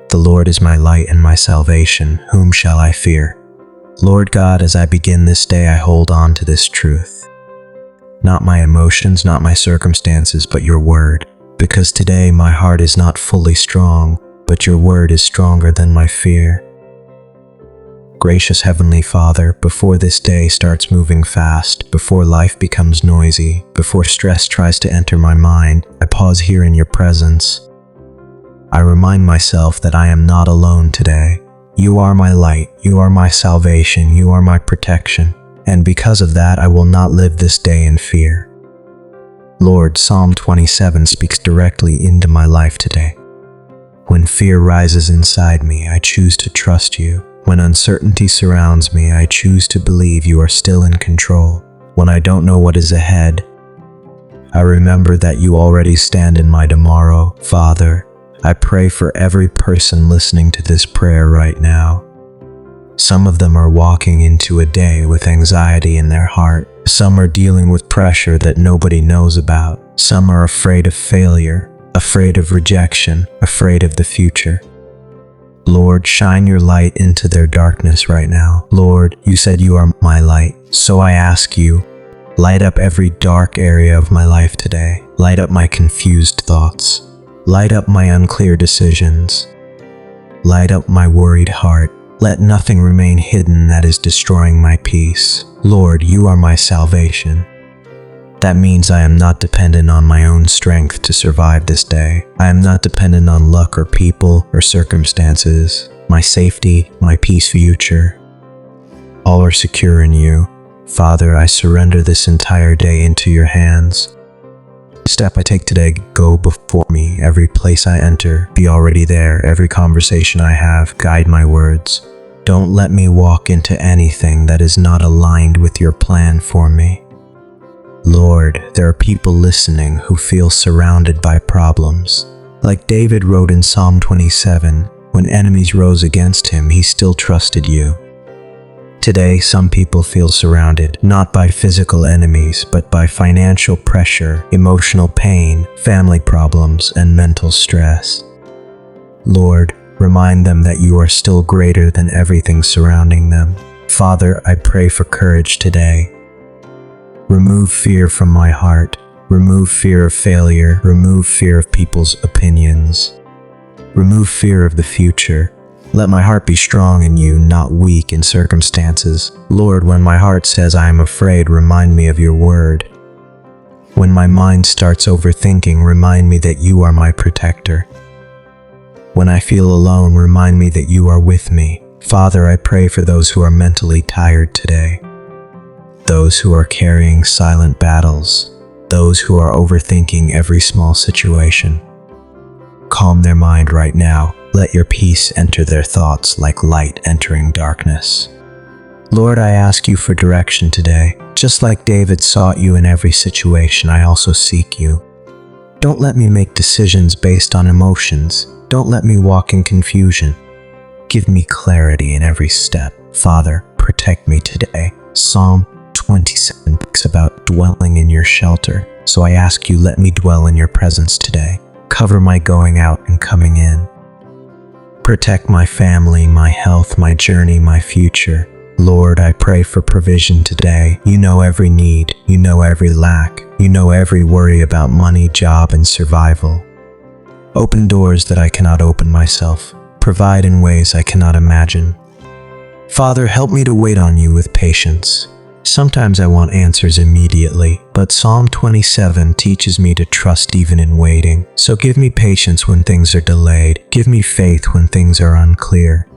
The Lord is my light and my salvation. Whom shall I fear? Lord God, as I begin this day, I hold on to this truth. Not my emotions, not my circumstances, but your word. Because today my heart is not fully strong, but your word is stronger than my fear. Gracious Heavenly Father, before this day starts moving fast, before life becomes noisy, before stress tries to enter my mind, I pause here in your presence. I remind myself that I am not alone today. You are my light, you are my salvation, you are my protection, and because of that I will not live this day in fear. Lord, Psalm 27 speaks directly into my life today. When fear rises inside me, I choose to trust you. When uncertainty surrounds me, I choose to believe you are still in control. When I don't know what is ahead, I remember that you already stand in my tomorrow. Father, I pray for every person listening to this prayer right now. Some of them are walking into a day with anxiety in their heart. Some are dealing with pressure that nobody knows about. Some are afraid of failure, afraid of rejection, afraid of the future. Lord, shine your light into their darkness right now. Lord, you said you are my light, so I ask you, light up every dark area of my life today. Light up my confused thoughts. Light up my unclear decisions. Light up my worried heart. Let nothing remain hidden that is destroying my peace. Lord, you are my salvation. That means I am not dependent on my own strength to survive this day. I am not dependent on luck or people or circumstances. My safety, my peace future, all are secure in you. Father, I surrender this entire day into your hands. Every step I take today, go before me. Every place I enter, be already there. Every conversation I have, guide my words. Don't let me walk into anything that is not aligned with your plan for me. Lord, there are people listening who feel surrounded by problems. Like David wrote in Psalm 27, when enemies rose against him, he still trusted you. Today, some people feel surrounded, not by physical enemies, but by financial pressure, emotional pain, family problems, and mental stress. Lord, remind them that you are still greater than everything surrounding them. Father, I pray for courage today. Remove fear from my heart. Remove fear of failure. Remove fear of people's opinions. Remove fear of the future. Let my heart be strong in you, not weak in circumstances. Lord, when my heart says I am afraid, remind me of your word. When my mind starts overthinking, remind me that you are my protector. When I feel alone, remind me that you are with me. Father, I pray for those who are mentally tired today. Those who are carrying silent battles, those who are overthinking every small situation. Calm their mind right now. Let your peace enter their thoughts like light entering darkness. Lord, I ask you for direction today. Just like David sought you in every situation, I also seek you. Don't let me make decisions based on emotions. Don't let me walk in confusion. Give me clarity in every step. Father, protect me today. Psalm 27 speaks about dwelling in your shelter, so I ask you, let me dwell in your presence today. Cover my going out and coming in. Protect my family, my health, my journey, my future. Lord, I pray for provision today. You know every need, you know every lack, you know every worry about money, job, and survival. Open doors that I cannot open myself. Provide in ways I cannot imagine. Father, help me to wait on you with patience. Sometimes I want answers immediately, but Psalm 27 teaches me to trust even in waiting. So give me patience when things are delayed. Give me faith when things are unclear.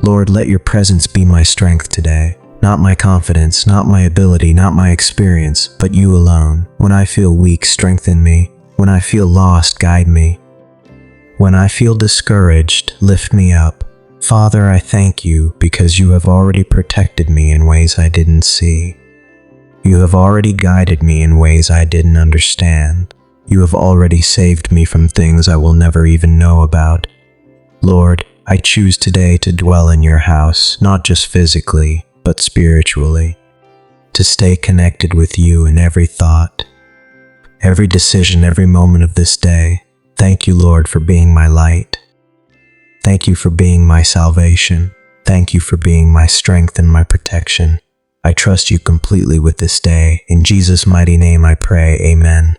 Lord, let your presence be my strength today. Not my confidence, not my ability, not my experience, but you alone. When I feel weak, strengthen me. When I feel lost, guide me. When I feel discouraged, lift me up. Father, I thank you because you have already protected me in ways I didn't see. You have already guided me in ways I didn't understand. You have already saved me from things I will never even know about. Lord, I choose today to dwell in your house, not just physically, but spiritually. To stay connected with you in every thought, every decision, every moment of this day. Thank you, Lord, for being my light. Thank you for being my salvation. Thank you for being my strength and my protection. I trust you completely with this day. In Jesus' mighty name I pray, amen.